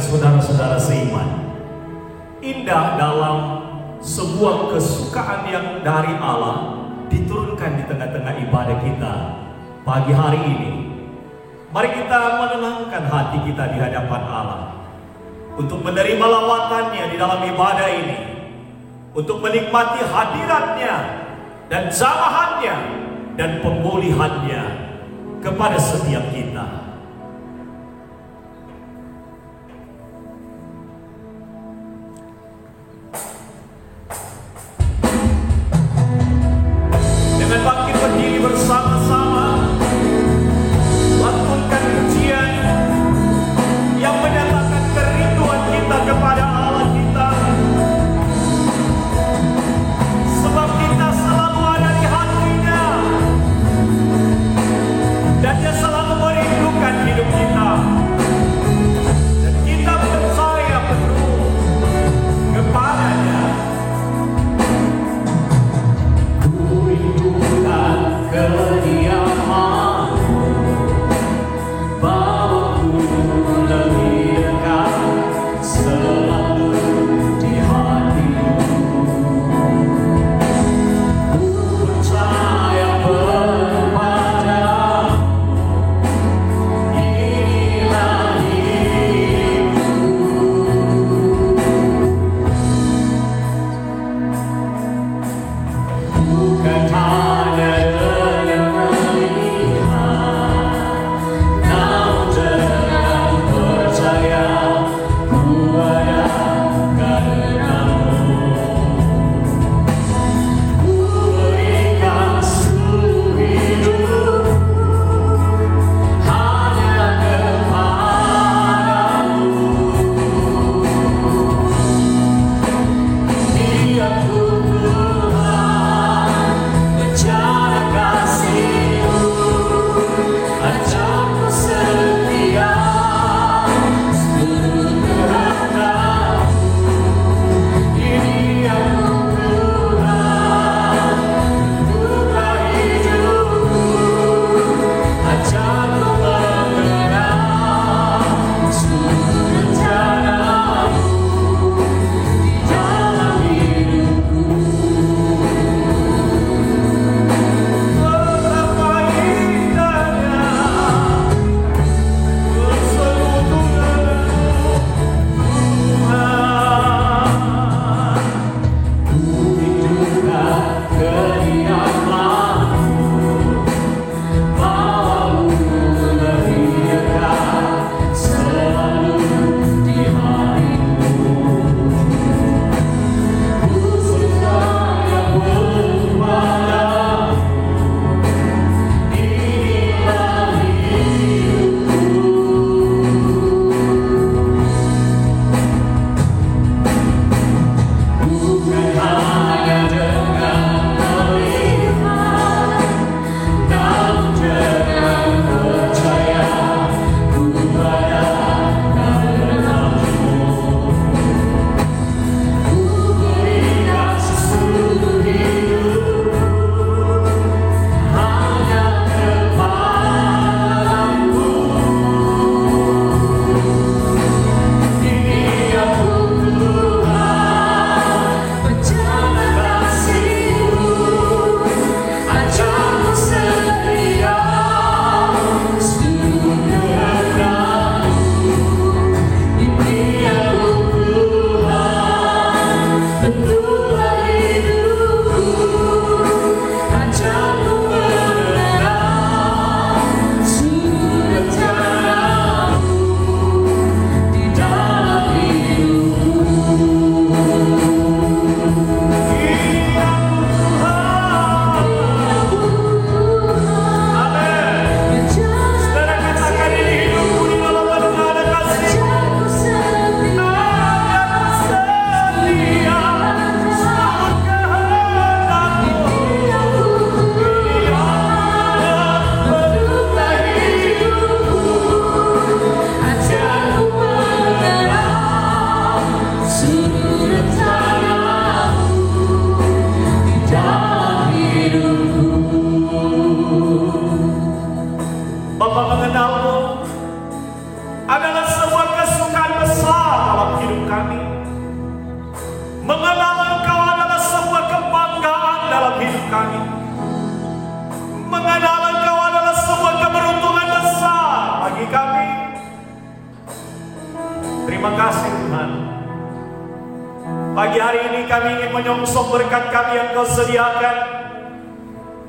saudara-saudara seiman. Indah dalam sebuah kesukaan yang dari Allah diturunkan di tengah-tengah ibadah kita pagi hari ini. Mari kita menenangkan hati kita di hadapan Allah untuk menerima lawatannya di dalam ibadah ini, untuk menikmati hadiratnya dan jamahannya dan pemulihannya kepada setiap kita. Dengan bangkit berdiri bersama-sama, lantunkan pujian yang menyatakan kerinduan kita kepada Allah kita. Sebab kita selalu ada di hatinya, dan Dia selalu merindukan Pagi hari ini kami ingin menyongsong berkat kami yang Kau sediakan.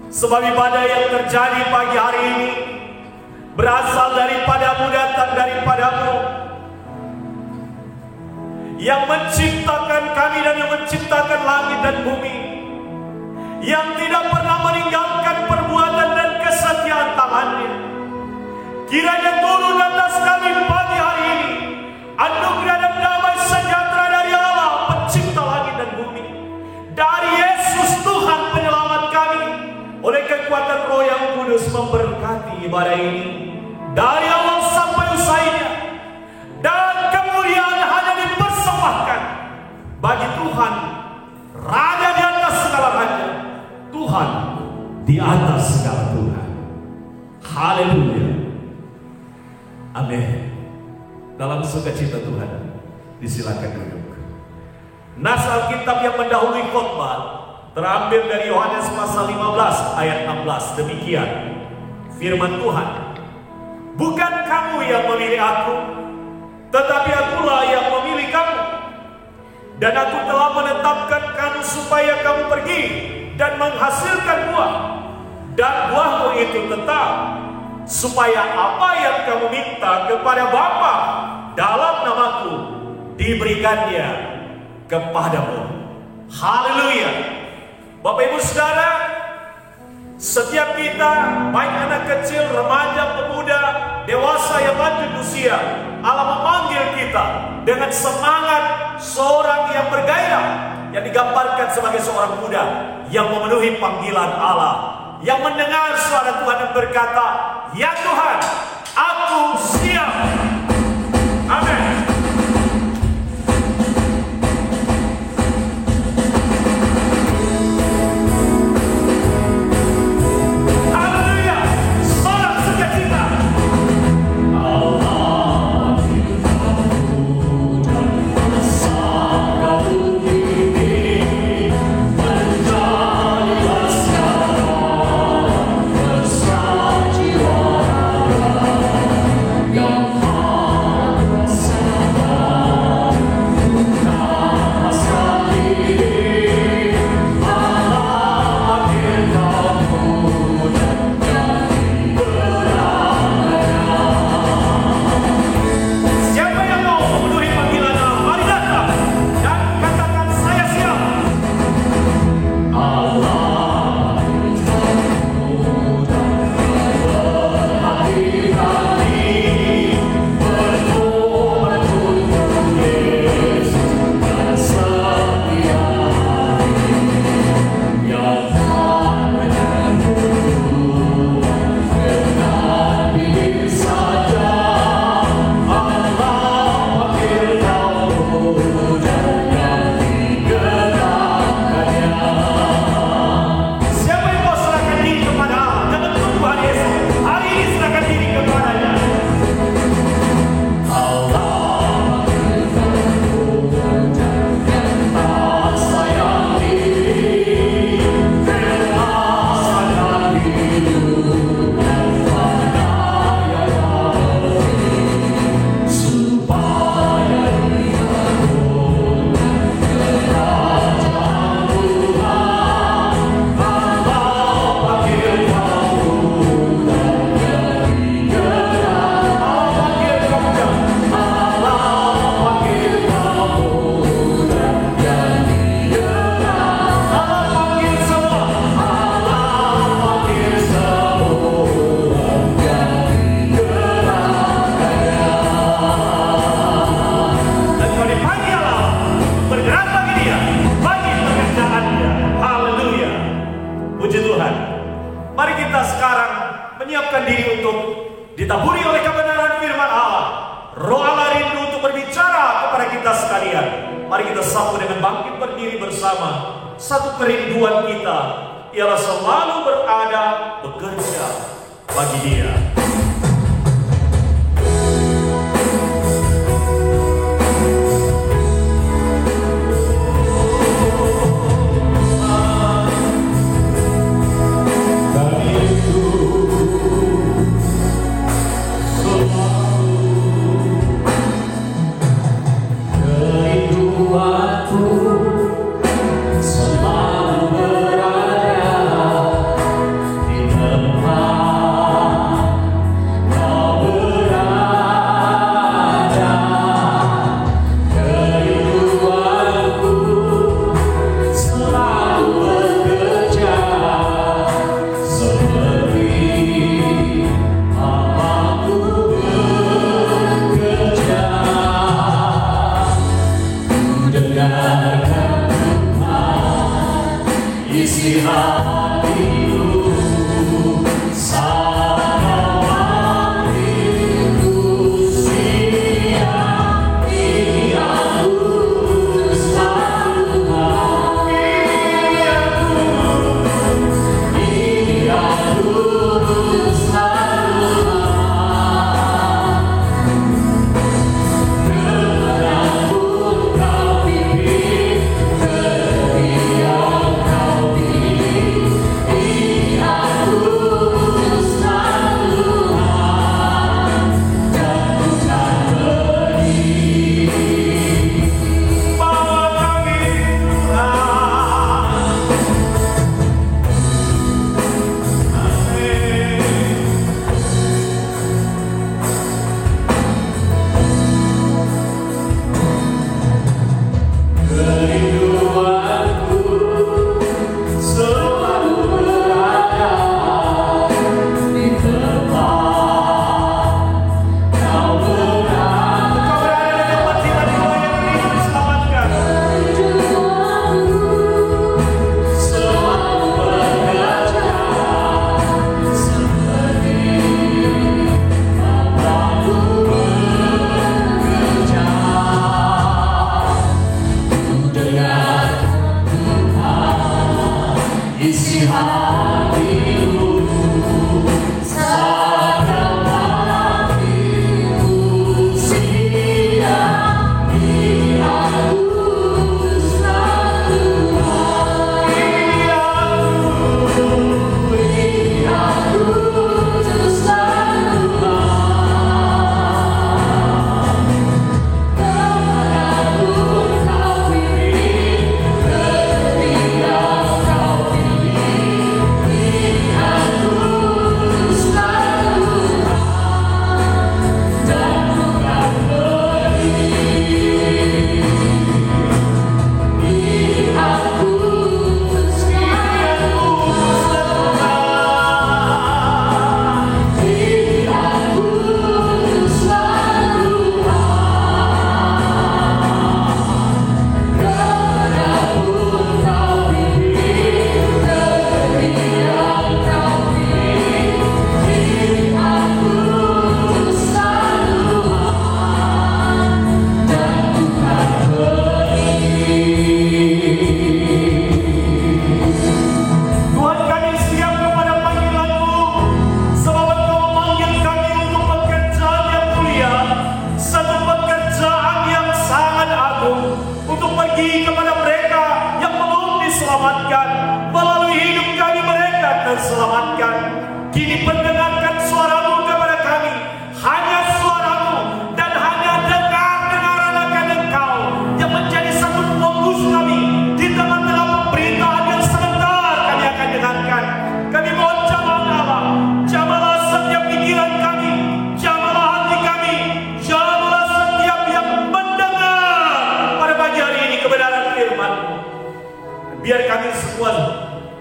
Sebab ibadah yang terjadi pagi hari ini berasal daripadamu, datang daripadamu, yang menciptakan kami dan yang menciptakan langit dan bumi, yang tidak pernah meninggalkan perbuatan dan kesetiaan tangannya. Kiranya turun atas kami pagi hari ini anugerah dan damai sejahtera dari Allah pencipta langit dan bumi, dari Yesus Tuhan penyelamat kami, oleh kekuatan Roh yang Kudus memberkati ibadah ini dari awal sampai usainya, dan kemuliaan hanya dipersembahkan bagi Tuhan, Raja di atas segala raja, Tuhan di atas segala Tuhan. Haleluya. Amin. Dalam sukacita Tuhan, disilakan duduk. Nas Alkitab yang mendahului khotbah terambil dari Yohanes pasal 15 ayat 16. Demikian firman Tuhan, bukan kamu yang memilih aku, tetapi akulah yang memilih kamu, dan aku telah menetapkan kamu supaya kamu pergi dan menghasilkan buah, dan buahmu itu tetap, supaya apa yang kamu minta kepada Bapa dalam namaku diberikannya kepadamu. Haleluya. Bapak Ibu Saudara, setiap kita, baik anak kecil, remaja, pemuda, dewasa yang lanjut usia, Allah memanggil kita dengan semangat seorang yang bergairah, yang digambarkan sebagai seorang muda yang memenuhi panggilan Allah, yang mendengar suara Tuhan yang berkata, ya Tuhan, aku siap. Amin. ditaburi oleh kebenaran firman Allah. Roh Allah rindu untuk berbicara kepada kita sekalian. Mari kita sambut dengan bangkit berdiri bersama. Satu kerinduan kita ialah selalu berada, bekerja bagi Dia. Kerinduanku Dengarkan Tuhan, isi hatimu, saat kau manggilku siang, ini aku selalu ini aku selalu isi hatimu, saat kau manggilku siang, ini aku selalu ini aku selalu kemanapun kau pilih, ketika kau melalui hidup kami mereka terselamatkan. Kini pendengarkan suaramu kepada kami, hanya suaramu, dan hanya dengar-dengaran akan Engkau yang menjadi satu fokus kami di tengah-tengah pemberitaan yang sebentar kami akan dengarkan. Kami mohon jamah Allah, jamahlah setiap pikiran kami, jamahlah hati kami, jamahlah setiap yang mendengar pada pagi hari ini kebenaran firman-Mu. Biar kami semua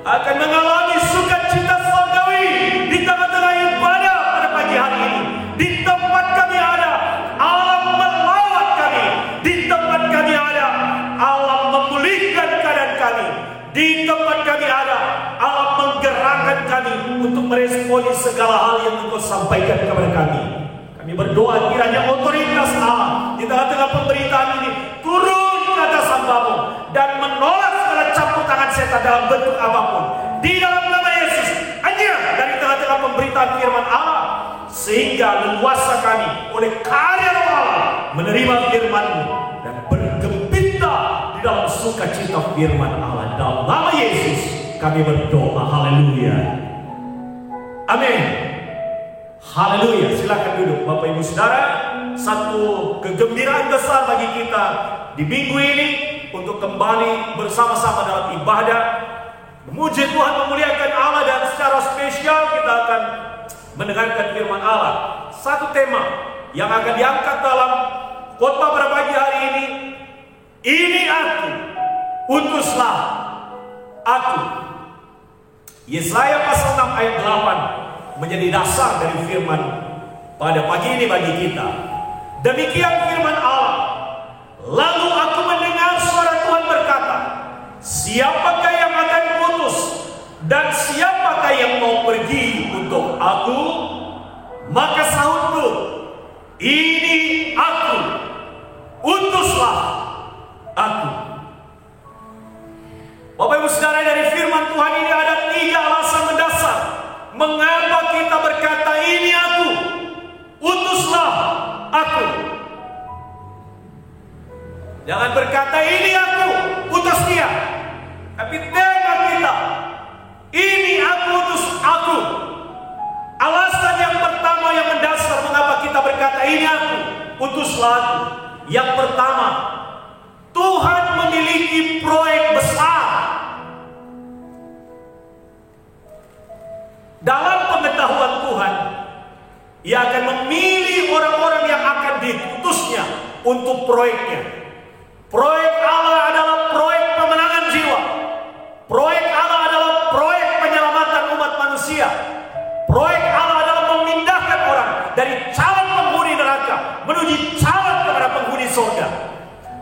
akan mengalami sukacita surgawi di tengah-tengah ibadah pada pagi hari ini. Di tempat kami ada, Allah melawat kami. Di tempat kami ada, Allah memulihkan keadaan kami. Di tempat kami ada, Allah menggerakkan kami untuk meresponi segala hal yang Engkau sampaikan kepada kami. Kami berdoa kiranya otoritas Allah di tengah-tengah pemberitaan ini turun ke atas hamba-Mu dan menolak segala campur tangan setan dalam bentuk apapun. Di dalam nama Yesus, hanya dari tengah-tengah pemberitaan firman Allah, sehingga leluasa kami oleh karya Roh Allah menerima firman-Mu dan bergembira di dalam sukacita firman Allah. Dalam nama Yesus kami berdoa. Haleluya. Amin. Haleluya. Silakan duduk Bapak Ibu Saudara. Satu kegembiraan besar bagi kita di minggu ini untuk kembali bersama-sama dalam ibadah, memuji Tuhan, memuliakan Allah, dan secara spesial kita akan mendengarkan firman Allah. Satu tema yang akan diangkat dalam khotbah pada pagi hari ini aku, utuslah aku. Yesaya pasal 6 ayat 8 menjadi dasar dari firman pada pagi ini bagi kita. Demikian firman Allah. Lalu aku mendengar suara Maka sahutku, ini aku, utuslah aku. Bapak Ibu Saudara, dari firman Tuhan ini ada 3 alasan mendasar mengapa kita berkata ini aku, utuslah aku. Jangan berkata ini aku, utus dia. Tapi tema kita, ini aku, utus aku. Alasan yang pertama yang mendasar mengapa kita berkata ini aku, utuslah aku. Yang pertama, Tuhan memiliki proyek besar. Dalam pengetahuan Tuhan, Ia akan memilih orang-orang yang akan diutusnya untuk proyeknya. Proyek Allah adalah proyek pemenangan jiwa. Proyek Allah adalah proyek penyelamatan umat manusia. Proyek Allah adalah memindahkan orang dari calon penghuni neraka menuju calon kepada penghuni surga.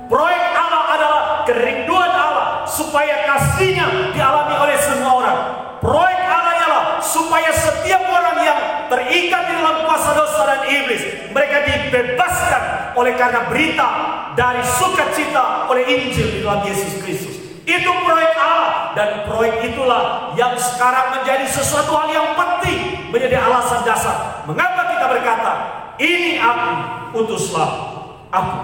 Proyek Allah adalah kerinduan Allah supaya kasih-Nya dialami oleh semua orang. Proyek Allah ialah supaya setiap orang yang terikat di dalam kuasa dosa dan iblis, mereka dibebaskan oleh karena berita dari sukacita oleh Injil di dalam Yesus Kristus. Itu proyek Allah, dan proyek itulah yang sekarang menjadi sesuatu hal yang penting, menjadi alasan dasar mengapa kita berkata, ini aku, utuslah aku.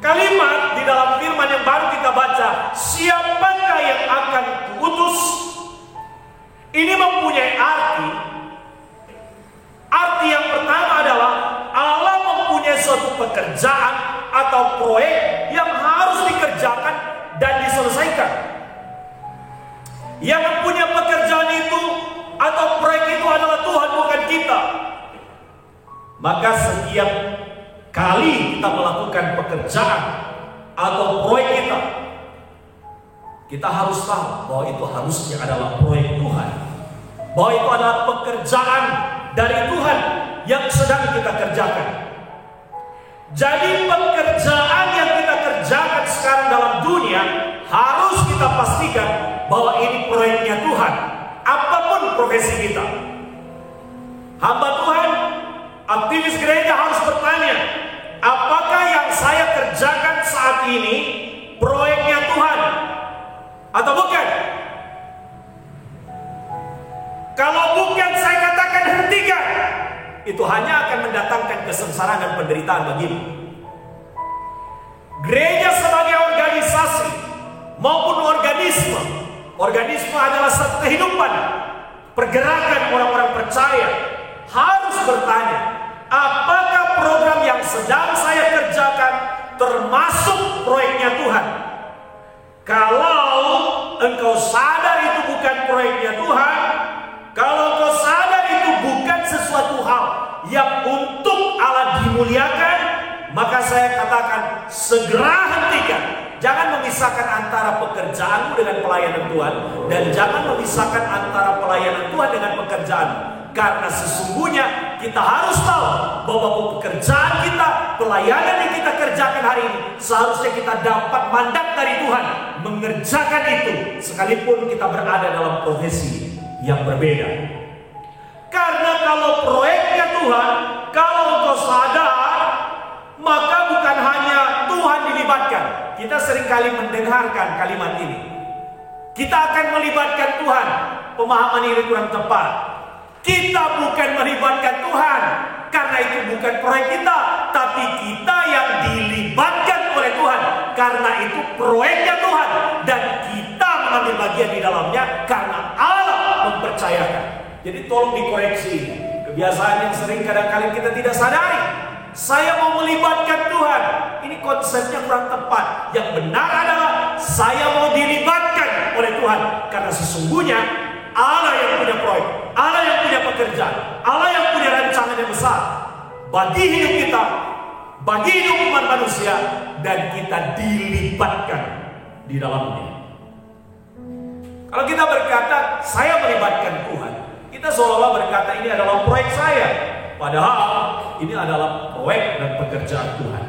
Kalimat di dalam firman yang baru kita baca, siapakah yang akan kuutus? Ini mempunyai arti. Arti yang pertama adalah Allah mempunyai suatu pekerjaan atau proyek yang harus dikerjakan dan diselesaikan. Yang mempunyai pekerjaan itu atau proyek itu adalah Tuhan, bukan kita. Maka setiap kali kita melakukan pekerjaan atau proyek kita harus tahu bahwa itu harusnya adalah proyek Tuhan, bahwa itu adalah pekerjaan dari Tuhan yang sedang kita kerjakan. Jadi pekerjaan yang kita kerjakan sekarang dalam dunia harus kita pastikan bahwa ini proyeknya Tuhan, apapun profesi kita. Hamba Tuhan, aktivis gereja harus bertanya, apakah yang saya kerjakan saat ini proyeknya Tuhan atau bukan? Kalau bukan, saya katakan hentikan. Itu hanya akan mendatangkan kesengsaraan dan penderitaan bagimu. Gereja sebagai organisasi maupun organisme adalah satu kehidupan, pergerakan orang-orang percaya harus bertanya, apakah program yang sedang saya kerjakan termasuk proyeknya Tuhan? Kalau engkau sadar itu bukan proyeknya Tuhan, kalau engkau sadar itu bukan sesuatu hal yang untuk Allah dimuliakan, maka saya katakan segera hentikan. Jangan memisahkan antara pekerjaanmu dengan pelayanan Tuhan, dan jangan memisahkan antara pelayanan Tuhan dengan pekerjaan. Karena sesungguhnya kita harus tahu bahwa pekerjaan kita, pelayanan yang kita kerjakan hari ini, seharusnya kita dapat mandat dari Tuhan mengerjakan itu, sekalipun kita berada dalam profesi yang berbeda. Karena kalau proyeknya Tuhan, kalau engkau sadar, maka bukan hanya Tuhan dilibatkan. Kita seringkali mendengarkan kalimat ini, kita akan melibatkan Tuhan. Pemahaman ini kurang tepat. Kita bukan melibatkan Tuhan, karena itu bukan proyek kita, tapi kita yang dilibatkan oleh Tuhan, karena itu proyeknya Tuhan, dan kita mengambil bagian di dalamnya karena Allah mempercayakan. Jadi tolong dikoreksi kebiasaan yang sering kadang-kadang kita tidak sadari. Saya mau melibatkan Tuhan, ini konsepnya kurang tepat. Yang benar adalah saya mau dilibatkan oleh Tuhan, karena sesungguhnya Allah yang punya proyek, Allah yang punya pekerjaan, Allah yang punya rancangan yang besar bagi hidup kita, bagi hidup umat manusia, dan kita dilibatkan di dalamnya. Kalau kita berkata saya melibatkan Tuhan, kita seolah-olah berkata ini adalah proyek saya, padahal ini adalah proyek dan pekerjaan Tuhan.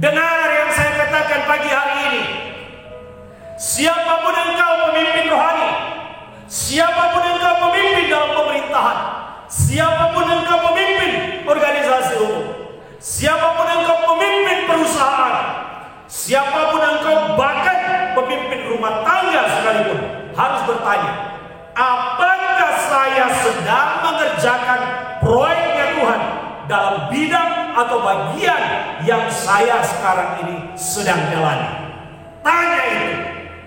Dengar yang saya katakan pagi hari ini, siapapun engkau pemimpin rohani, siapapun engkau pemimpin dalam pemerintahan, Siapapun engkau pemimpin organisasi umum, siapapun engkau pemimpin perusahaan, siapapun engkau bahkan pemimpin rumah tangga sekalipun, harus bertanya, apakah saya sedang mengerjakan proyeknya Tuhan dalam bidang atau bagian yang saya sekarang ini sedang jalani? Tanya itu.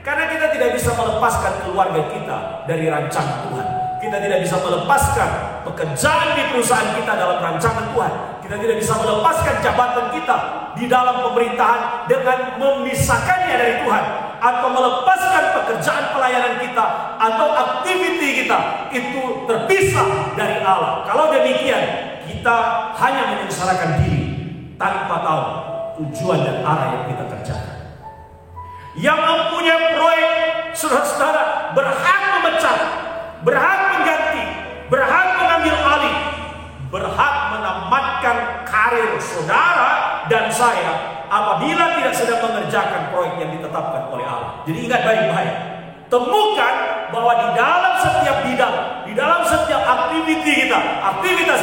Karena kita tidak bisa melepaskan keluarga kita dari rancangan Tuhan. Kita tidak bisa melepaskan pekerjaan di perusahaan kita dalam rancangan Tuhan. Kita tidak bisa melepaskan jabatan kita di dalam pemerintahan dengan memisahkannya dari Tuhan, atau melepaskan pekerjaan pelayanan kita atau aktiviti kita itu terpisah dari Allah. Kalau demikian, kita hanya menyengsarakan diri tanpa tahu tujuan dan arah yang kita kerjakan. Yang mempunyai proyek, saudara-saudara, berhak memecat, berhak mengganti, berhak mengambil alih, berhak menamatkan karir saudara dan saya apabila tidak sedang mengerjakan proyek yang ditetapkan oleh Allah. Jadi ingat baik-baik, temukan bahwa di dalam setiap bidang, di dalam setiap aktivitas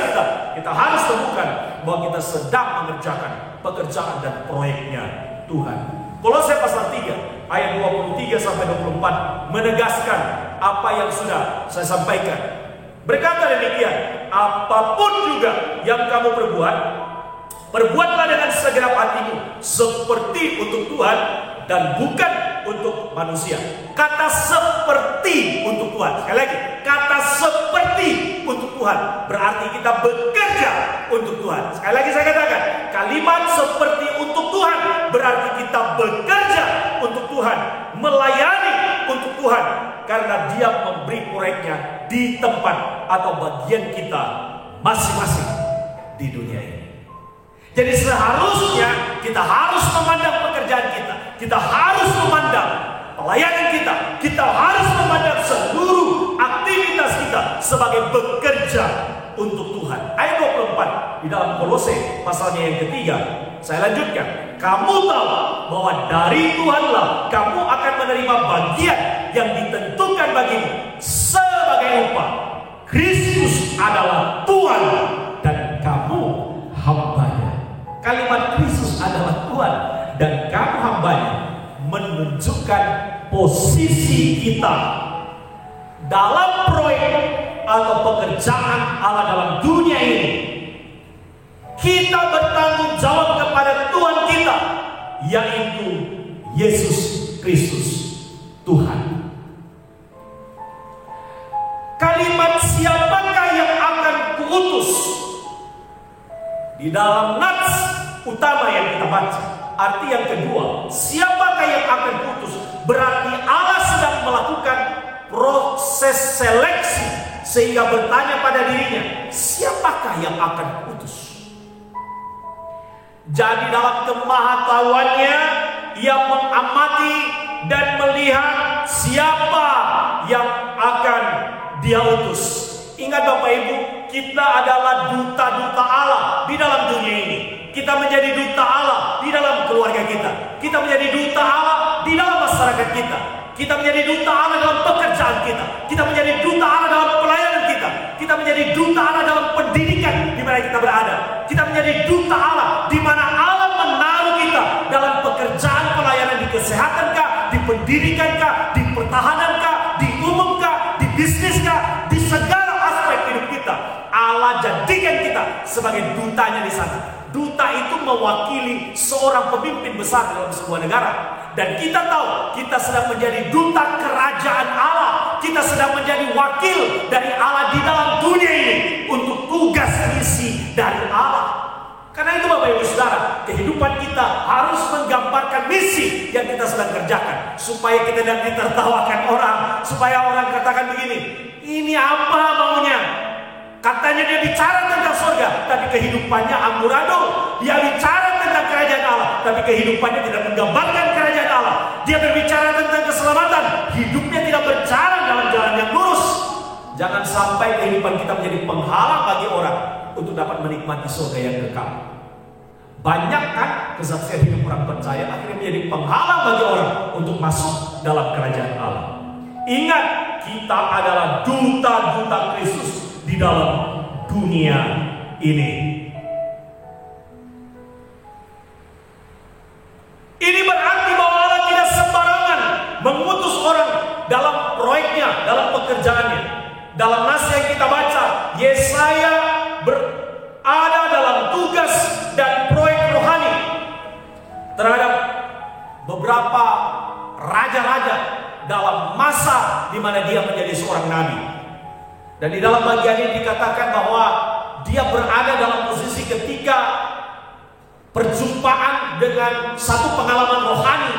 kita harus temukan bahwa kita sedang mengerjakan pekerjaan dan proyeknya Tuhan. Kolose pasal 3 ayat 23 sampai 24 menegaskan apa yang sudah saya sampaikan. Berkata demikian, apapun juga yang kamu perbuat, perbuatlah dengan segenap hatimu seperti untuk Tuhan dan bukan untuk manusia. Kata seperti untuk Tuhan. Sekali lagi, kata seperti untuk Tuhan berarti kita bekerja untuk Tuhan. Sekali lagi saya katakan, kalimat seperti untuk Tuhan berarti kita bekerja untuk Tuhan, melayani untuk Tuhan, karena Dia memberi proyeknya di tempat atau bagian kita masing-masing di dunia ini. Jadi seharusnya kita harus memandang pekerjaan kita harus memandang pelayanan kita harus memandang seluruh aktivitas kita sebagai bekerja untuk Tuhan. Ayat 24 di dalam Kolose pasalnya yang ketiga, saya lanjutkan. Kamu tahu bahwa dari Tuhanlah kamu akan menerima bagian yang ditentukan bagimu sebagai upah. Kristus adalah Tuhan dan kamu hambanya. Kalimat Kristus adalah Tuhan dan kamu hambanya menunjukkan posisi kita dalam proyek atau pekerjaan Allah dalam dunia ini. Kita bertanggung jawab kepada Tuhan kita, yaitu Yesus Kristus Tuhan. Kalimat siapakah yang akan kuutus di dalam nats utama yang kita baca, arti yang kedua, siapakah yang akan kuutus, berarti Allah sedang melakukan proses seleksi sehingga bertanya pada dirinya, siapakah yang akan kuutus? Jadi dalam kemahatauannya Ia mengamati dan melihat siapa yang akan Dia utus. Ingat Bapak Ibu, kita adalah duta-duta Allah di dalam dunia ini. Kita menjadi duta Allah di dalam keluarga kita. Kita menjadi duta Allah di dalam masyarakat kita. Kita menjadi duta Allah dalam pekerjaan kita. Kita menjadi duta Allah dalam pelayanan kita. Kita menjadi duta Allah dalam pendidikan di mana kita berada. Kita menjadi duta Allah di mana Allah menaruh kita dalam pekerjaan pelayanan di kesehatan kah, di pendidikan kah, di pertahanan kah, di umum kah, di bisnis kah, di segala aspek hidup kita. Allah jadikan kita sebagai dutanya di sana. Duta itu mewakili seorang pemimpin besar dalam sebuah negara. Dan kita tahu kita sedang menjadi duta kerajaan Allah. Kita sedang menjadi wakil dari Allah di dalam dunia ini untuk tugas misi dari Allah. Karena itu Bapak Ibu Saudara, kehidupan kita harus menggambarkan misi yang kita sedang kerjakan. Supaya kita tidak ditertawakan orang. Supaya orang katakan begini, ini apa maunya? Katanya dia bicara tentang surga, tapi kehidupannya amburadul. Dia bicara tentang kerajaan Allah, tapi kehidupannya tidak menggambarkan kerajaan Allah. Dia berbicara tentang keselamatan, hidupnya tidak berjalan dalam jalan yang lurus. Jangan sampai kehidupan kita menjadi penghalang bagi orang untuk dapat menikmati surga yang kekal. Banyak kan kesaksian hidup orang percaya akhirnya menjadi penghalang bagi orang untuk masuk dalam kerajaan Allah. Ingat, kita adalah duta-duta Kristus di dalam dunia ini. Ini berarti bahwa Allah tidak sembarangan mengutus orang dalam proyeknya, dalam pekerjaannya. Dalam nas yang kita baca, Yesaya berada dalam tugas dan proyek rohani terhadap beberapa raja-raja dalam masa di mana dia menjadi seorang nabi. Dan di dalam bagian ini dikatakan bahwa dia berada dalam posisi ketika perjumpaan dengan satu pengalaman rohani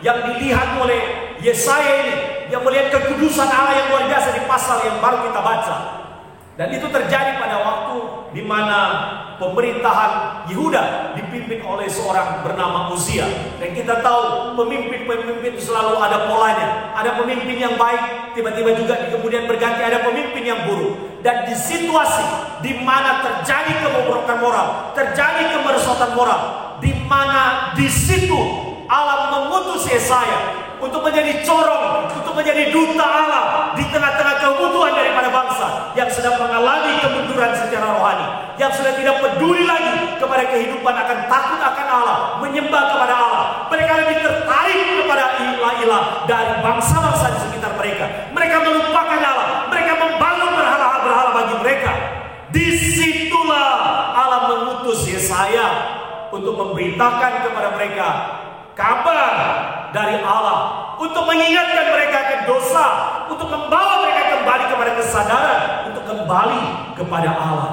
yang dilihat oleh Yesaya ini. Dia melihat kekudusan Allah yang luar biasa di pasal yang baru kita baca. Dan itu terjadi pada waktu di mana pemerintahan Yehuda dipimpin oleh seorang bernama Uzia. Dan kita tahu pemimpin-pemimpin selalu ada polanya. Ada pemimpin yang baik, tiba-tiba juga kemudian berganti ada pemimpin yang buruk. Dan di situasi di mana terjadi kebobrokan moral, terjadi kemerosotan moral, di mana di situ Allah mengutus Yesaya untuk menjadi corong, untuk menjadi duta Allah di tengah-tengah kebutuhan daripada bangsa yang sedang mengalami kemunduran secara rohani, yang sudah tidak peduli lagi kepada kehidupan, akan takut akan Allah, menyembah kepada Allah. Mereka lebih tertarik kepada ilah-ilah dari bangsa-bangsa di sekitar mereka. Mereka melupakan Allah, mereka membangun berhala-berhala bagi mereka. Disitulah Allah mengutus Yesaya untuk memberitakan kepada mereka kabar dari Allah, untuk mengingatkan mereka akan dosa, untuk membawa mereka kembali kepada kesadaran, untuk kembali kepada Allah.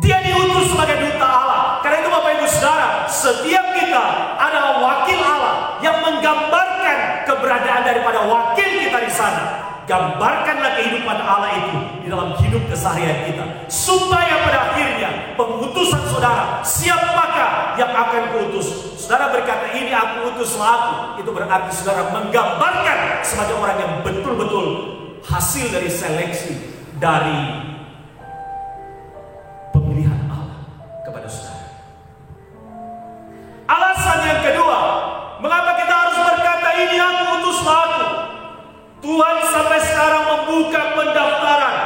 Dia diutus sebagai duta Allah. Karena itu Bapak Ibu Saudara, setiap kita adalah wakil Allah yang menggambarkan keberadaan daripada wakil kita di sana. Gambarkanlah kehidupan Allah itu di dalam hidup keseharian kita, supaya pada akhirnya pengutusan saudara, siapakah yang akan kuutus? Saudara berkata, ini aku utuslah aku. Itu berarti saudara menggambarkan sebagai orang yang betul-betul hasil dari seleksi, dari pemilihan Allah kepada saudara. Alasan yang kedua, mengapa kita harus berkata ini aku utuslah aku? Tuhan sampai sekarang membuka pendaftaran.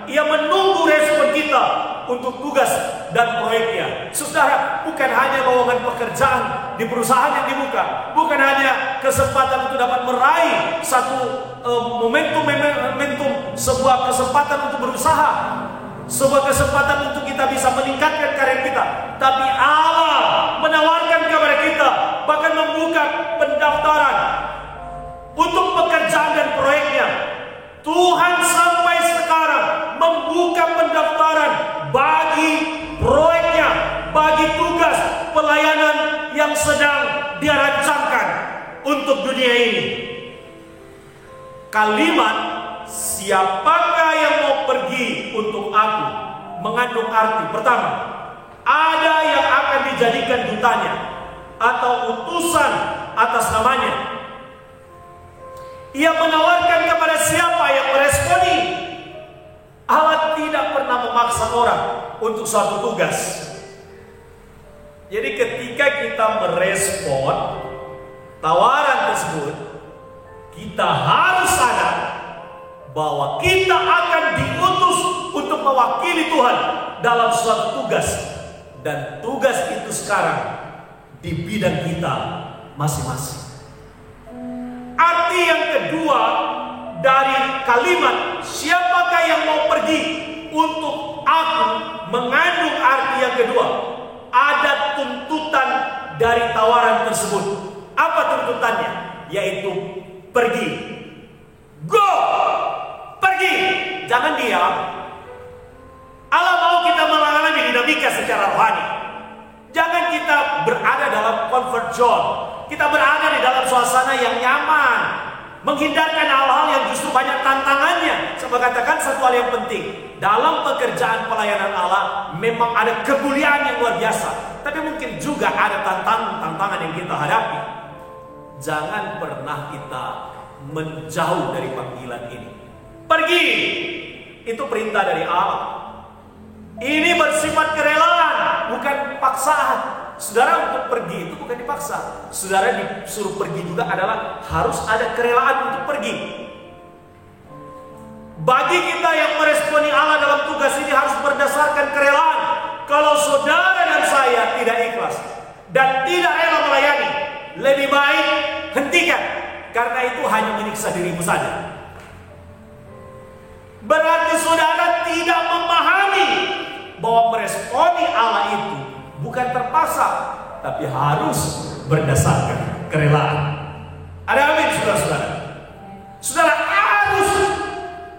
Ia menunggu respon kita untuk tugas dan proyeknya. Saudara, bukan hanya lowongan pekerjaan di perusahaan yang dibuka, bukan hanya kesempatan untuk dapat meraih satu momentum, sebuah kesempatan untuk berusaha, sebuah kesempatan untuk kita bisa meningkatkan karir kita, tapi Allah menawarkan kepada kita, bahkan membuka pendaftaran untuk pekerjaan dan proyeknya. Tuhan sampai sekarang membuka pendaftaran bagi proyeknya, bagi tugas pelayanan yang sedang dia rancangkan untuk dunia ini. Kalimat siapakah yang mau pergi untuk aku mengandung arti. Pertama, ada yang akan dijadikan dutanya atau utusan atas namanya. Ia menawarkan kepada siapa yang meresponi. Allah tidak pernah memaksa orang untuk suatu tugas. Jadi ketika kita merespon tawaran tersebut, kita harus sadar bahwa kita akan diutus untuk mewakili Tuhan dalam suatu tugas. Dan tugas itu sekarang di bidang kita masing-masing. Arti yang kedua dari kalimat siapakah yang mau pergi untuk aku mengandung arti yang kedua. Ada tuntutan dari tawaran tersebut. Apa tuntutannya? Yaitu pergi. Go! Pergi! Jangan diam. Allah mau kita mengalami dinamika secara rohani. Jangan kita berada dalam comfort zone. Kita berada di dalam suasana yang nyaman, menghindarkan hal-hal yang justru banyak tantangannya. Saya katakan satu hal yang penting, dalam pekerjaan pelayanan Allah memang ada kemuliaan yang luar biasa, tapi mungkin juga ada tantangan yang kita hadapi. Jangan pernah kita menjauh dari panggilan ini. Pergi, itu perintah dari Allah. Ini bersifat kerelaan, bukan paksaan. Saudara untuk pergi itu bukan dipaksa. Saudara disuruh pergi juga adalah harus ada kerelaan untuk pergi. Bagi kita yang meresponi Allah dalam tugas ini harus berdasarkan kerelaan. Kalau saudara dan saya tidak ikhlas dan tidak rela melayani, lebih baik hentikan, karena itu hanya menyiksa dirimu saja. Berarti saudara tidak memahami bahwa meresponi Allah itu bukan terpaksa, tapi harus berdasarkan kerelaan. Ada amin, saudara-saudara? Saudara harus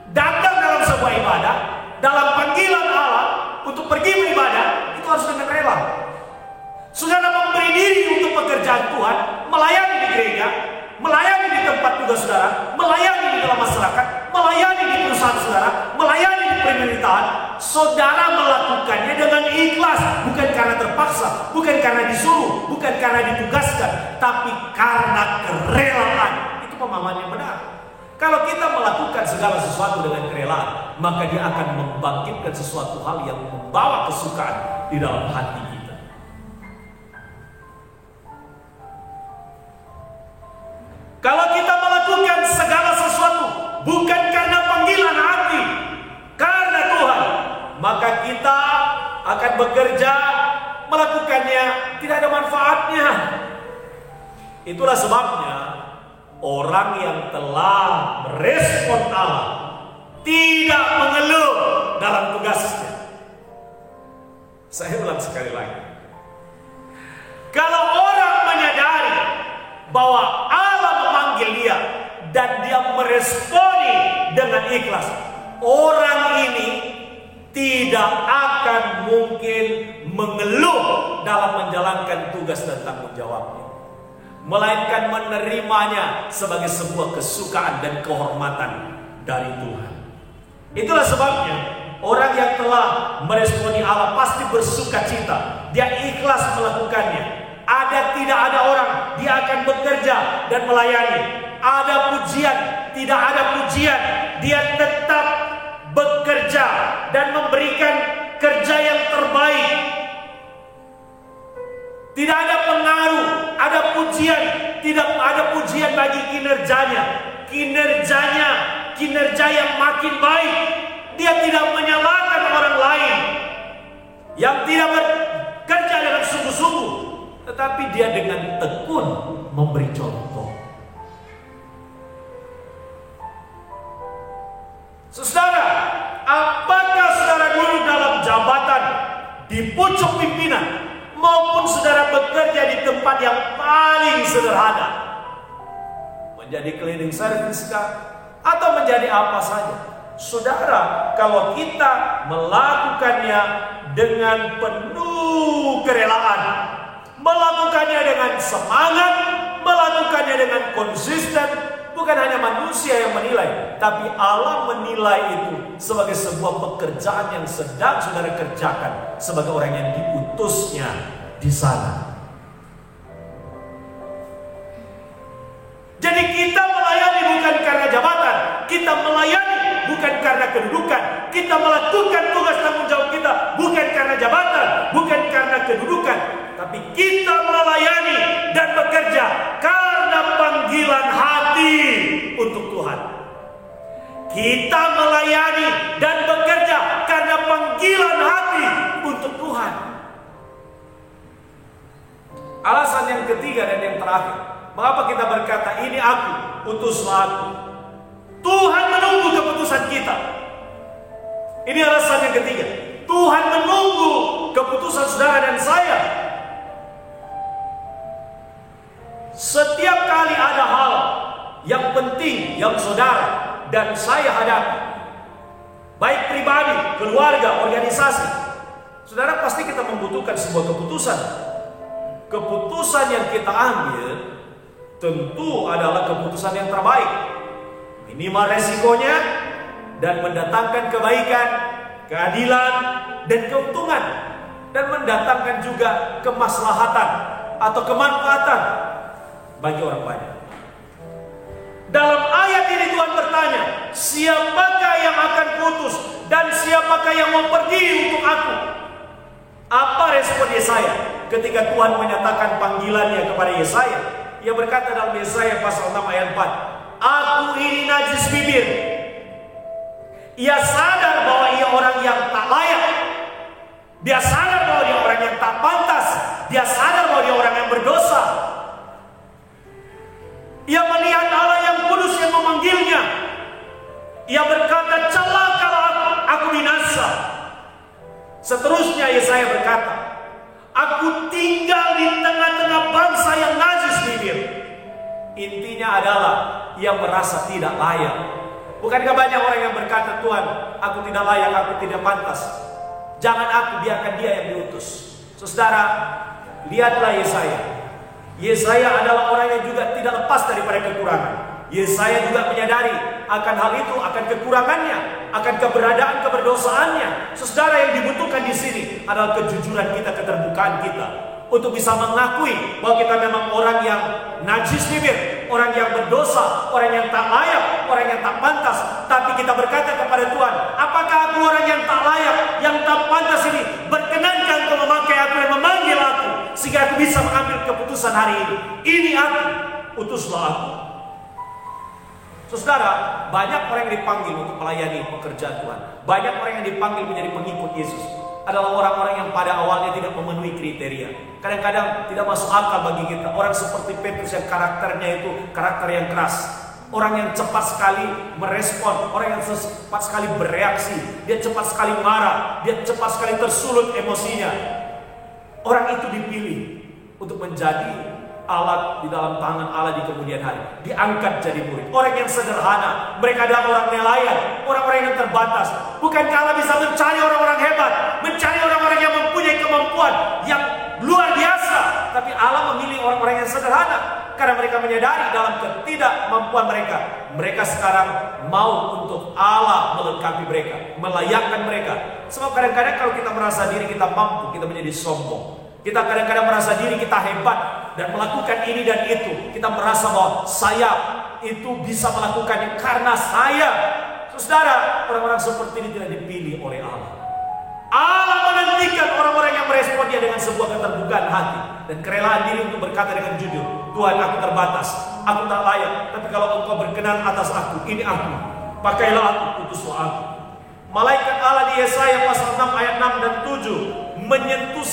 datang dalam sebuah ibadah, dalam panggilan Allah untuk pergi beribadah, itu harus dengan rela. Saudara memberi diri untuk pekerjaan Tuhan, melayani di gereja, melayani di tempat tugas saudara, melayani di dalam masyarakat, melayani di perusahaan saudara, melayani di pemerintahan. Saudara melakukannya dengan ikhlas, bukan karena terpaksa, bukan karena disuruh, bukan karena ditugaskan, tapi karena kerelaan. Itu pemahaman yang benar. Kalau kita melakukan segala sesuatu dengan kerelaan, maka dia akan membangkitkan sesuatu hal yang membawa kesukaan di dalam hati kita. Kalau kita melakukan segala sesuatu bukan karena panggilan hati, karena Tuhan, maka kita akan bekerja, melakukannya tidak ada manfaatnya. Itulah sebabnya orang yang telah merespon Allah tidak mengeluh dalam tugasnya. Saya ulang sekali lagi. Kalau orang menyadari bahwa Allah memanggil dia dan dia meresponi dengan ikhlas, orang ini tidak akan mungkin mengeluh dalam menjalankan tugas dan tanggung jawabnya, melainkan menerimanya sebagai sebuah kesukaan dan kehormatan dari Tuhan. Itulah sebabnya orang yang telah meresponi Allah pasti bersuka cita. Dia ikhlas melakukannya. Ada tidak ada orang, dia akan bekerja dan melayani. Ada pujian, tidak ada pujian, dia tetap bekerja dan memberikan kerja yang terbaik. Tidak ada pengaruh, ada pujian, tidak ada pujian bagi kinerjanya. Kinerja yang makin baik. Dia tidak menyalahkan orang lain yang tidak bekerja dengan sungguh-sungguh, tetapi dia dengan tekun memberi contoh. Saudara, apakah saudara dulu dalam jabatan di pucuk pimpinan, maupun saudara bekerja di tempat yang paling sederhana, menjadi cleaning service kah, atau menjadi apa saja, saudara, kalau kita melakukannya dengan penuh kerelaan, melakukannya dengan semangat, melakukannya dengan konsisten, bukan hanya manusia yang menilai, tapi Allah menilai itu sebagai sebuah pekerjaan yang sedang saudara kerjakan sebagai orang yang diutusnya di sana. Jadi kita melayani bukan karena jabatan, kita melayani bukan karena kedudukan, kita melakukan tugas tanggung jawab kita bukan karena jabatan, bukan karena kedudukan, tapi kita melayani dan bekerja karena panggilan hati untuk Tuhan. Kita melayani dan bekerja karena panggilan hati untuk Tuhan. Alasan yang ketiga dan yang terakhir, mengapa kita berkata ini aku, utuslah aku. Tuhan menunggu keputusan kita. Ini alasan yang ketiga. Tuhan menunggu keputusan saudara dan saya. Setiap kali ada hal yang penting yang saudara dan saya hadapi, baik pribadi, keluarga, organisasi, saudara pasti kita membutuhkan sebuah keputusan. Keputusan yang kita ambil tentu adalah keputusan yang terbaik, minimal resikonya, dan mendatangkan kebaikan, keadilan, dan keuntungan, dan mendatangkan juga kemaslahatan atau kemanfaatan bagi orang banyak. Dalam ayat ini Tuhan bertanya, siapakah yang akan putus dan siapakah yang mau pergi untuk aku? Apa respon Yesaya ketika Tuhan menyatakan panggilannya kepada Yesaya? Ia berkata dalam Yesaya pasal 6 ayat 4, aku ini najis bibir Ia sadar bahwa ia orang yang tak layak. Dia sadar bahwa dia orang yang tak pantas. Dia sadar bahwa dia orang yang berdosa. Ia melihat Allah yang kudus yang memanggilnya. Ia berkata, celakalah aku binasa. Seterusnya Yesaya berkata, aku tinggal di tengah-tengah bangsa yang najis bibir. Intinya adalah ia merasa tidak layak. Bukankah banyak orang yang berkata, Tuhan, aku tidak layak, aku tidak pantas. Jangan aku, biarkan dia yang diutus. Saudara, lihatlah Yesaya. Yesaya adalah orang yang juga tidak lepas daripada kekurangan. Yesaya juga menyadari akan hal itu, akan kekurangannya, akan keberadaan keberdosaannya. Saudara, yang dibutuhkan di sini adalah kejujuran kita, keterbukaan kita, untuk bisa mengakui bahwa kita memang orang yang najis bibir, orang yang berdosa, orang yang tak layak, orang yang tak pantas. Tapi kita berkata kepada Tuhan, apakah aku orang yang tak layak, yang tak pantas ini? Berkenankah Engkau memakai aku dan memanggil aku, sehingga aku bisa mengambil keputusan hari ini? Ini aku, utuslah aku. Saudara, banyak orang yang dipanggil untuk melayani pekerjaan Tuhan. Banyak orang yang dipanggil menjadi pengikut Yesus adalah orang-orang yang pada awalnya tidak memenuhi kriteria. Kadang-kadang tidak masuk akal bagi kita. Orang seperti Petrus yang karakternya itu karakter yang keras. Orang yang cepat sekali merespon, orang yang cepat sekali bereaksi. Dia cepat sekali marah, dia cepat sekali tersulut emosinya. Orang itu dipilih untuk menjadi alat di dalam tangan Allah di kemudian hari. Diangkat jadi murid. Orang yang sederhana. Mereka adalah orang nelayan, orang-orang yang terbatas. Bukankah Allah bisa mencari orang-orang hebat, mencari orang-orang yang mempunyai kemampuan yang luar biasa? Tapi Allah memilih orang-orang yang sederhana karena mereka menyadari dalam ketidakmampuan mereka. Mereka sekarang mau untuk Allah melengkapi mereka, melayakkan mereka. Sebab kadang-kadang kalau kita merasa diri kita mampu, kita menjadi sombong. Kita kadang-kadang merasa diri kita hebat dan melakukan ini dan itu. Kita merasa bahwa saya itu bisa melakukannya karena saya. Saudara, orang-orang seperti ini tidak dipilih oleh Allah. Allah menantikan orang-orang yang merespon dia dengan sebuah keterbukaan hati dan kerelaan diri untuk berkata dengan jujur, Tuhan, aku terbatas, aku tak layak, tapi kalau Engkau berkenan atas aku, ini aku, pakailah aku, utuslah aku. Malaikat Allah di Yesaya pasal 6 ayat 6 dan 7 menyentuh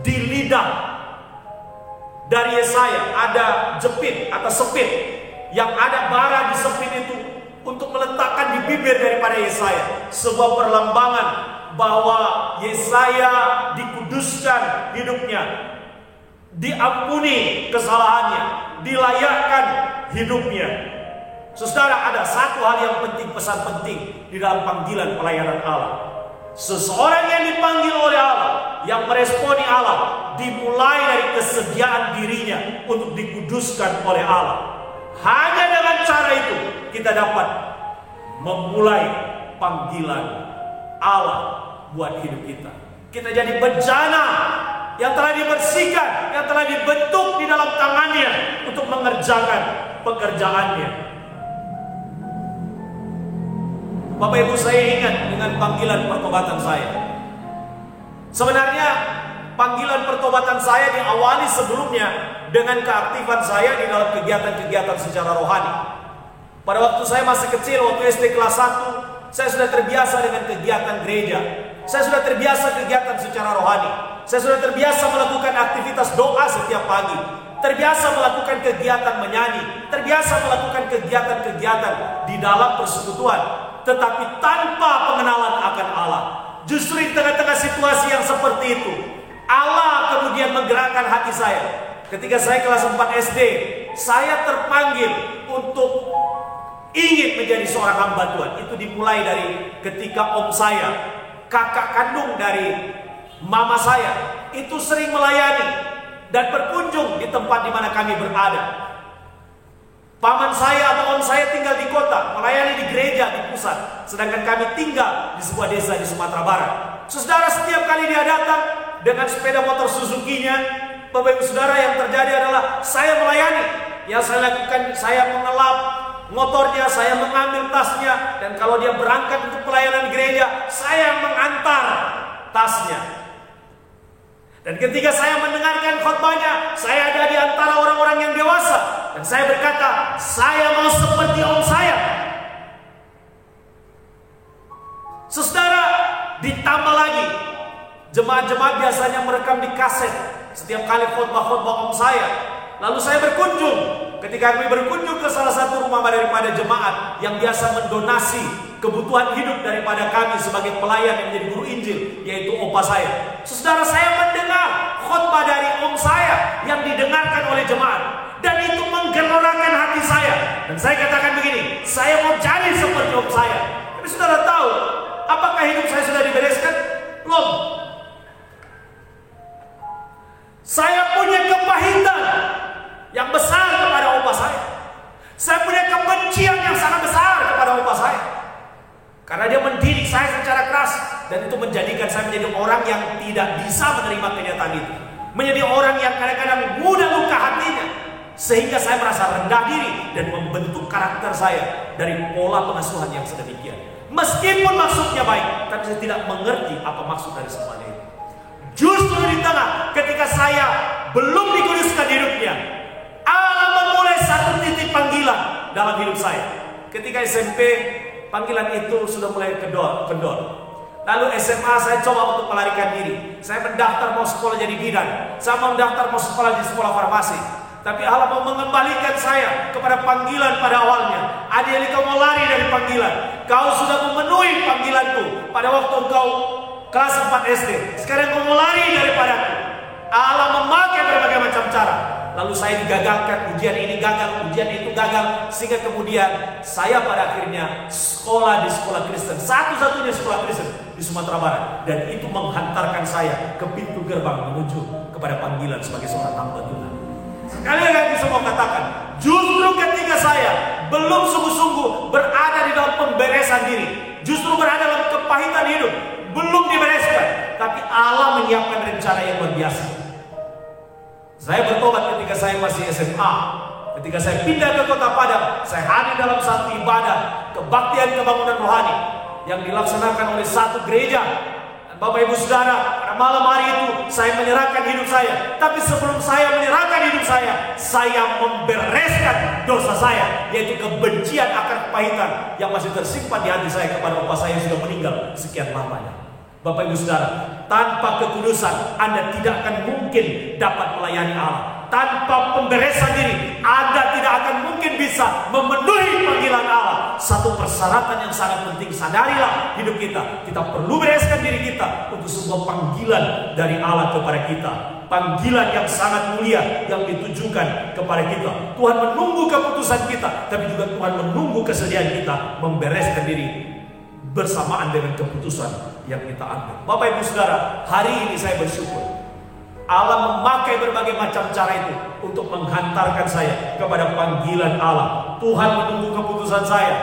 di lidah dari Yesaya ada jepit atau sepit, yang ada bara di sepit itu untuk meletakkan di bibir daripada Yesaya, sebuah perlambangan bahwa Yesaya dikuduskan hidupnya, diampuni kesalahannya, dilayakkan hidupnya. Saudara, ada satu hal yang penting, pesan penting di dalam panggilan pelayanan Allah. Seseorang yang dipanggil oleh Allah, yang meresponi Allah, dimulai dari kesediaan dirinya untuk dikuduskan oleh Allah. Hanya dengan cara itu kita dapat memulai panggilan Allah buat hidup kita. Kita jadi bejana yang telah dibersihkan, yang telah dibentuk di dalam tangannya untuk mengerjakan pekerjaannya. Bapak Ibu, saya ingat dengan panggilan pertobatan saya. Sebenarnya panggilan pertobatan saya diawali sebelumnya dengan keaktifan saya di dalam kegiatan-kegiatan secara rohani. Pada waktu saya masih kecil, waktu SD kelas 1, saya sudah terbiasa dengan kegiatan gereja. Saya sudah terbiasa kegiatan secara rohani. Saya sudah terbiasa melakukan aktivitas doa setiap pagi. Terbiasa melakukan kegiatan menyanyi. Terbiasa melakukan kegiatan-kegiatan di dalam persekutuan. Tetapi tanpa pengenalan akan Allah. Justru di tengah-tengah situasi yang seperti itu, Allah kemudian menggerakkan hati saya. Ketika saya kelas 4 SD, saya terpanggil untuk ingin menjadi seorang hamba Tuhan. Itu dimulai dari ketika om saya, kakak kandung dari mama saya, itu sering melayani dan berkunjung di tempat di mana kami berada. Paman saya atau om saya tinggal di kota, melayani di gereja di pusat, sedangkan kami tinggal di sebuah desa di Sumatera Barat. Saudara, setiap kali dia datang dengan sepeda motor Suzuki-nya, Bapak Ibu Saudara, yang terjadi adalah saya melayani. Yang saya lakukan, saya mengelap motornya, saya mengambil tasnya, dan kalau dia berangkat untuk pelayanan gereja, saya mengantar tasnya. Dan ketika saya mendengarkan khotbahnya, saya ada di antara orang-orang yang dewasa, dan saya berkata, saya mau seperti om saya. Saudara, ditambah lagi, jemaat-jemaat biasanya merekam di kaset setiap kali khotbah-khotbah om saya. Lalu saya berkunjung. Ketika kami berkunjung ke salah satu rumah daripada jemaat yang biasa mendonasi kebutuhan hidup daripada kami sebagai pelayan yang menjadi guru Injil, yaitu opa saya. Saudara, saya mendengar khotbah dari om saya yang didengarkan oleh jemaat, dan itu menggelorakan hati saya. Dan saya katakan begini, saya mau jadi seperti om saya. Tapi saudara tahu, apakah hidup saya sudah dibereskan? Belum. Saya punya kepahitan yang besar kepada opa saya. Saya punya kebencian yang sangat besar kepada opa saya. Karena dia mendidik saya secara keras, dan itu menjadikan saya menjadi orang yang tidak bisa menerima kenyataan itu. Menjadi orang yang kadang-kadang mudah luka hatinya, sehingga saya merasa rendah diri dan membentuk karakter saya dari pola pengasuhan yang sedemikian. Meskipun maksudnya baik, tapi saya tidak mengerti apa maksud dari semuanya itu. Justru di tengah ketika saya belum dikuduskan hidupnya, Allah memulai satu titik panggilan dalam hidup saya. Ketika SMP, panggilan itu sudah mulai kendor. Lalu SMA saya coba untuk melarikan diri. Saya mendaftar mau sekolah jadi bidan. Saya mendaftar mau sekolah di sekolah farmasi. Tapi Allah mau mengembalikan saya kepada panggilan pada awalnya. Adik-adik, kau mau lari dari panggilan. Kau sudah memenuhi panggilanku pada waktu engkau kelas 4 SD. Sekarang kau mau lari daripadaku. Allah memakai berbagai macam cara. Lalu saya digagalkan, ujian ini gagal, ujian itu gagal, sehingga kemudian saya pada akhirnya sekolah di sekolah Kristen, satu-satunya sekolah Kristen di Sumatera Barat, dan itu menghantarkan saya ke pintu gerbang menuju kepada panggilan sebagai seorang hamba Tuhan. Sekali lagi saya mau katakan, justru ketika saya belum sungguh-sungguh berada di dalam pemberesan diri, justru berada dalam kepahitan hidup, belum dibereskan, tapi Allah menyiapkan rencana yang luar biasa. Saya bertobat ketika saya masih SMA. Ketika saya pindah ke Kota Padang, saya hadir dalam satu ibadah kebaktian kebangunan rohani yang dilaksanakan oleh satu gereja. Dan Bapak Ibu Saudara, pada malam hari itu saya menyerahkan hidup saya. Tapi sebelum saya menyerahkan hidup saya membereskan dosa saya, yaitu kebencian akan kepahitan yang masih tersimpan di hati saya kepada bapak saya yang sudah meninggal sekian lamanya. Bapak Ibu Saudara, tanpa kekudusan Anda tidak akan mungkin dapat melayani Allah. Tanpa pemberesan diri, Anda tidak akan mungkin bisa memenuhi panggilan Allah. Satu persyaratan yang sangat penting, sadarilah hidup kita. Kita perlu bereskan diri kita untuk sebuah panggilan dari Allah kepada kita. Panggilan yang sangat mulia yang ditujukan kepada kita. Tuhan menunggu keputusan kita, tapi juga Tuhan menunggu kesediaan kita membereskan diri bersamaan dengan keputusan yang kita ambil. Bapak Ibu Saudara, hari ini saya bersyukur Allah memakai berbagai macam cara itu untuk menghantarkan saya kepada panggilan Allah. Tuhan menunggu keputusan saya,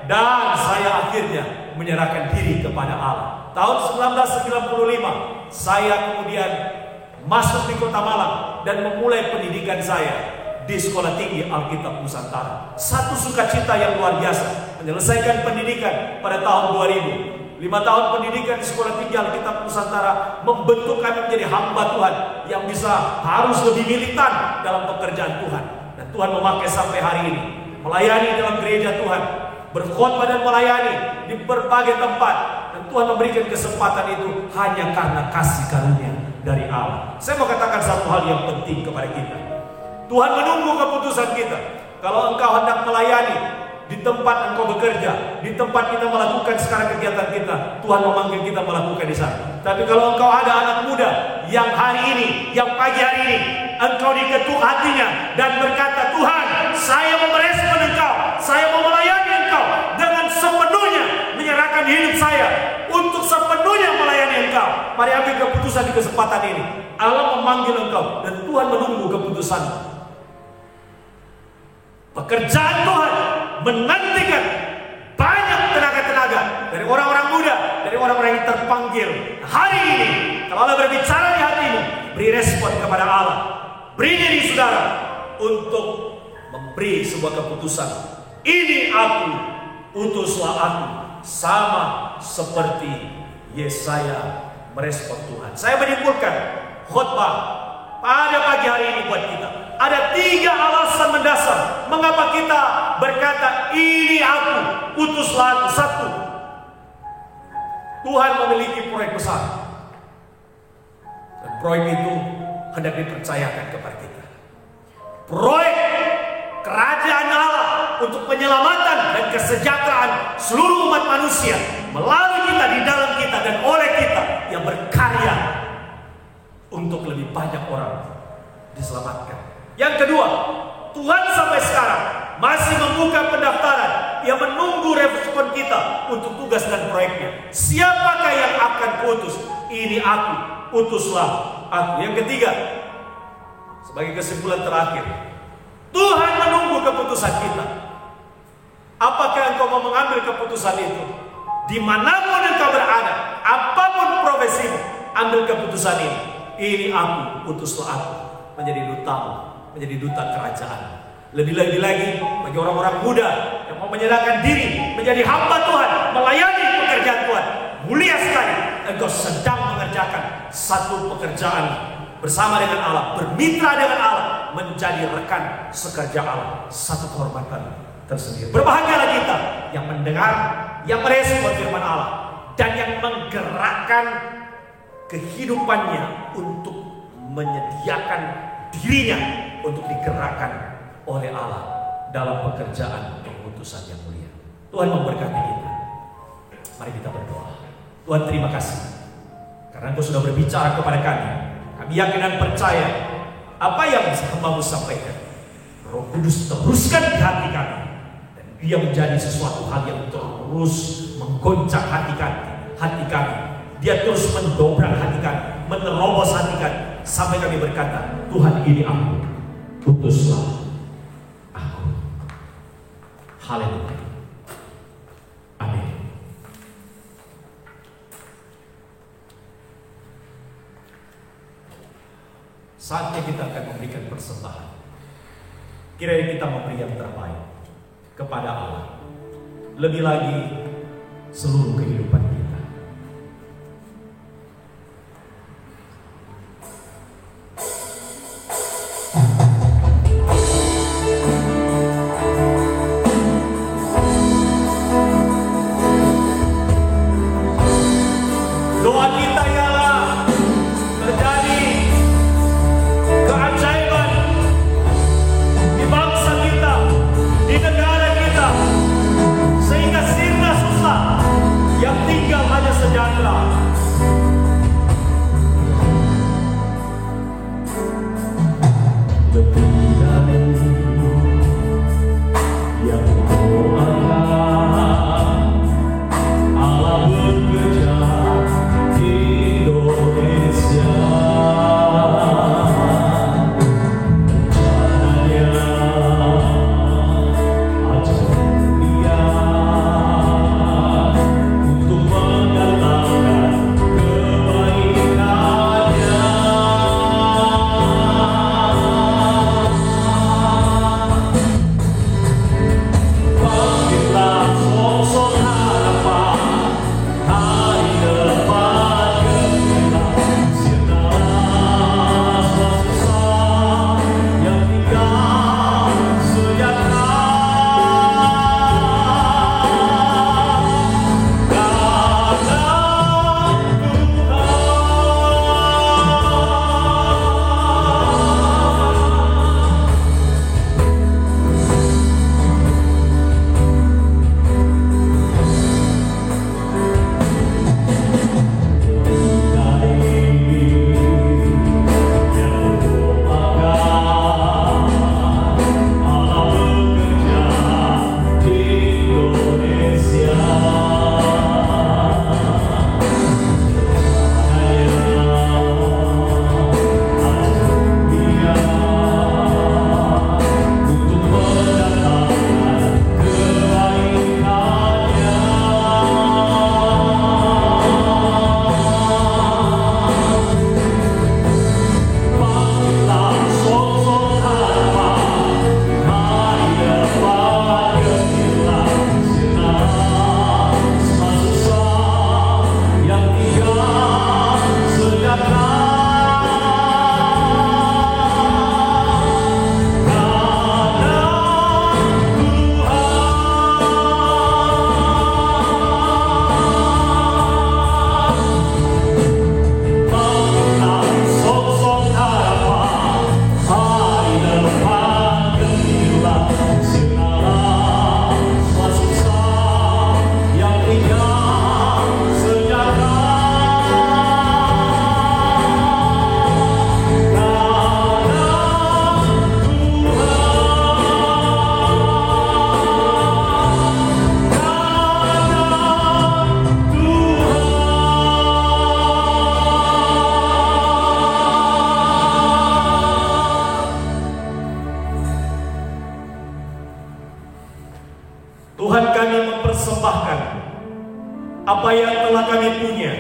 dan saya akhirnya menyerahkan diri kepada Allah. Tahun 1995 saya kemudian masuk di Kota Malang dan memulai pendidikan saya di Sekolah Tinggi Alkitab Nusantara. Satu sukacita yang luar biasa menyelesaikan pendidikan pada tahun 2000. 5 tahun pendidikan di Sekolah Tinggi Alkitab Nusantara membentuk kami menjadi hamba Tuhan yang bisa harus lebih militan dalam pekerjaan Tuhan. Dan Tuhan memakai sampai hari ini melayani dalam gereja Tuhan, berkhotbah dan melayani di berbagai tempat. Dan Tuhan memberikan kesempatan itu hanya karena kasih karunia dari Allah. Saya mau katakan satu hal yang penting kepada kita. Tuhan menunggu keputusan kita. Kalau engkau hendak melayani di tempat engkau bekerja, di tempat kita melakukan sekarang kegiatan kita, Tuhan memanggil kita melakukan di sana. Tapi kalau engkau ada anak muda yang hari ini, yang pagi hari ini, engkau diketuk hatinya dan berkata, Tuhan, saya mau merespon engkau, saya mau melayani engkau dengan sepenuhnya, menyerahkan hidup saya untuk sepenuhnya melayani engkau. Mari ambil keputusan di kesempatan ini. Allah memanggil engkau dan Tuhan menunggu keputusanmu. Pekerjaan Tuhan menantikan banyak tenaga-tenaga dari orang-orang muda, dari orang-orang yang terpanggil. Hari ini, kalau Allah berbicara di hatimu, beri respon kepada Allah. Beri diri saudara untuk memberi sebuah keputusan. Ini aku, utuslah aku. Sama seperti Yesaya merespon Tuhan. Saya menyimpulkan khotbah pada pagi hari ini buat kita. Ada 3 alasan mendasar mengapa kita berkata ini aku, utuslah aku. 1, Tuhan memiliki proyek besar. Dan proyek itu hendak dipercayakan kepada kita. Proyek kerajaan Allah untuk penyelamatan dan kesejahteraan seluruh umat manusia melalui kita, di dalam kita, dan oleh kita yang berkarya untuk lebih banyak orang diselamatkan. Yang kedua, Tuhan sampai sekarang masih membuka pendaftaran yang menunggu respon kita untuk tugas dan proyeknya. Siapakah yang akan kuutus? Ini aku, utuslah aku. Yang ketiga, sebagai kesimpulan terakhir, Tuhan menunggu keputusan kita. Apakah engkau mau mengambil keputusan itu? Dimanapun engkau berada, apapun profesimu, ambil keputusan ini. Ini aku, utuslah aku menjadi dutamu, menjadi duta kerajaan. Lebih-lebih lagi bagi orang-orang muda yang mau menyerahkan diri menjadi hamba Tuhan, melayani pekerjaan Tuhan. Mulia sekali engkau sedang mengerjakan satu pekerjaan bersama dengan Allah, bermitra dengan Allah, menjadi rekan sekerja Allah, satu kehormatan tersendiri. Berbahagialah kita yang mendengar, yang merespon firman Allah, dan yang menggerakkan kehidupannya untuk menyediakan dirinya untuk digerakkan oleh Allah dalam pekerjaan pengutusan yang mulia. Tuhan memberkati kita. Mari kita berdoa. Tuhan, terima kasih karena Engkau sudah berbicara kepada kami. Kami yakin dan percaya apa yang hamba-Mu sampaikan, Roh Kudus teruskan di hati kami, dan dia menjadi sesuatu hal yang terus menggoncang hati kami. Dia terus mendobrak hati kami, menerobos hati kami, sampai kami berkata, Tuhan, ini aku, utuslah aku. Haleluya. Amin. Saatnya kita akan memberikan persembahan. Kiranya kita memberi yang terbaik kepada Allah, lebih lagi seluruh kehidupan kita. Doa kita ialah terjadi keajaiban di bangsa kita, di negara kita, sehingga sirna susah yang Tuhan, kami mempersembahkan apa yang telah kami punya,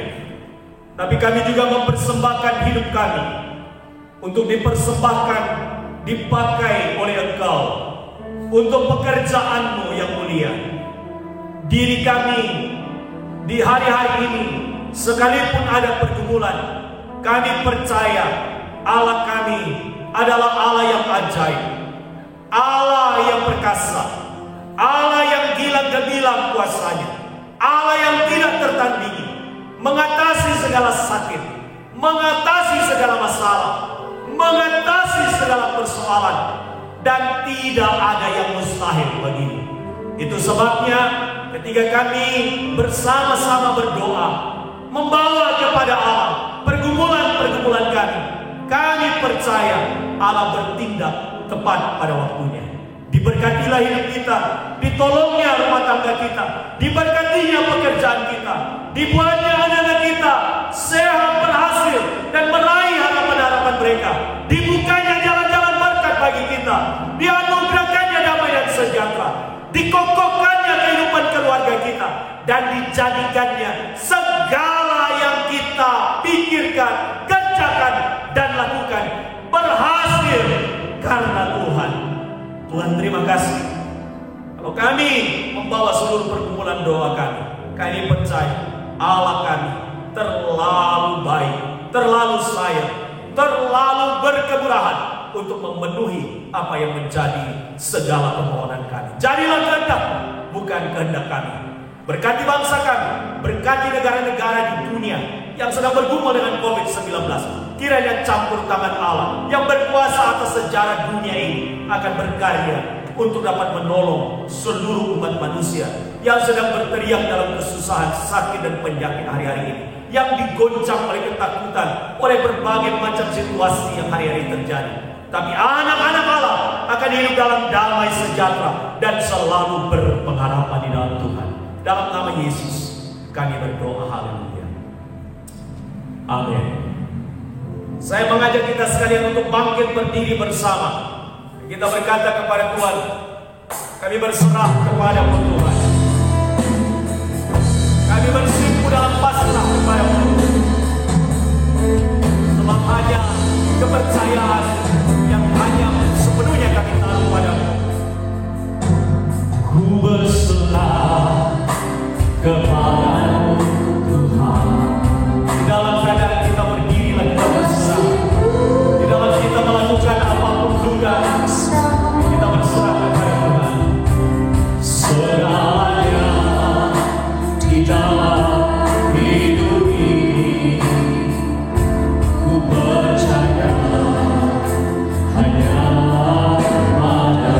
tapi kami juga mempersembahkan hidup kami untuk dipersembahkan, dipakai oleh Engkau untuk pekerjaan-Mu yang mulia. Diri kami di hari-hari ini, sekalipun ada pergumulan, kami percaya Allah kami adalah Allah yang ajaib, Allah yang perkasa, Allah yang gila gemilang kuasanya, Allah yang tidak tertandingi, mengatasi segala sakit, mengatasi segala masalah, mengatasi segala persoalan, dan tidak ada yang mustahil bagimu. Itu sebabnya ketika kami bersama-sama berdoa, membawa kepada Allah pergumulan-pergumulan kami percaya Allah bertindak tepat pada waktunya. Diberkatilah hidup kita, ditolongnya rumah tangga kita, diberkatinya pekerjaan kita, dibuatnya anak-anak kita sehat, berhasil, dan meraih harapan-harapan mereka, dibukanya jalan-jalan berkat bagi kita, dianugerahkannya damai dan sejahtera, dikokohkannya kehidupan keluarga kita, dan dijadikannya segala yang kita pikirkan, kerjakan, dan lakukan berhasil karena Tuhan. Tuhan, terima kasih. Kalau kami membawa seluruh pergumulan doa kami percaya Allah kami terlalu baik, terlalu sayang, terlalu berkemurahan untuk memenuhi apa yang menjadi segala permohonan kami. Jadilah kehendak, bukan kehendak kami. Berkati bangsa kami, berkati negara-negara di dunia yang sedang bergumul dengan COVID-19. Kiranya campur tangan Allah yang berkuasa atas sejarah dunia ini akan berkarya untuk dapat menolong seluruh umat manusia yang sedang berteriak dalam kesusahan, sakit, dan penyakit hari-hari ini, yang digoncang oleh ketakutan, oleh berbagai macam situasi yang hari-hari terjadi. Tapi anak-anak Allah akan hidup dalam damai sejahtera dan selalu berpengharapan di dalam Tuhan. Dalam nama Yesus kami berdoa, haleluya. Amin. Saya mengajak kita sekalian untuk bangkit berdiri bersama. Kita berkata kepada Tuhan, kami berserah kepada-Mu Tuhan. Kami bersimpu dalam pasrah kepada-Mu. Sebab hanya kepercayaan yang hanya sepenuhnya kami taruh pada-Mu. Ku berserah kepada-Mu Tuhan. Di dalam keadaan kita berdiri lagi kita berserah. Di dalam kita melakukan apapun juga, kita berserah kepada Tuhan. Segalanya di dalam hidup ini, ku percaya hanya pada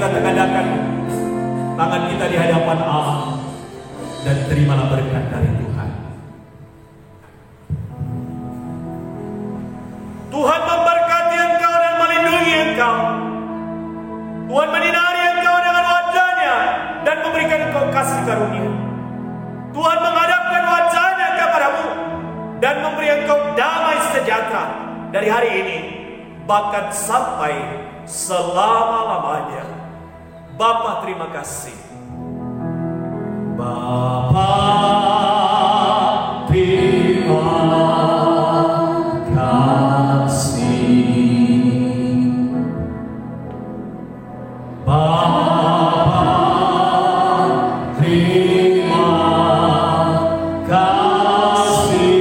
kita tengadahkan tangan kita di hadapan Allah dan terimalah berkat dari Tuhan. Tuhan memberkati engkau dan melindungi engkau. Tuhan menyinari engkau dengan wajah-Nya dan memberikan engkau kasih karunia. Tuhan menghadapkan wajah-Nya kepadamu dan memberi engkau damai sejahtera dari hari ini bahkan sampai selama-lamanya. Bapa, terima kasih. Bapa, terima kasih. Bapa, terima kasih.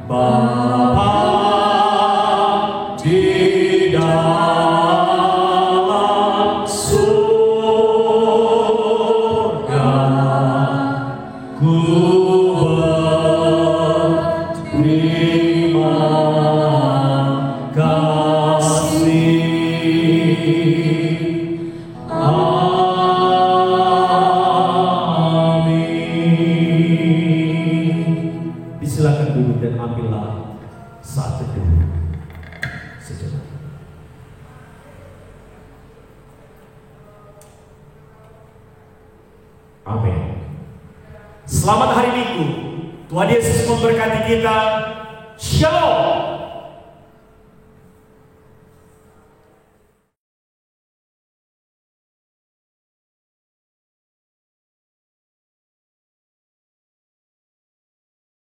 Bapa di dalam surga, ku berterima kasih. Amin. Silakan duduk dan ambillah saat teduh sejenak. Amin. Selamat hari Minggu. Tuhan Yesus memberkati kita. Shalom.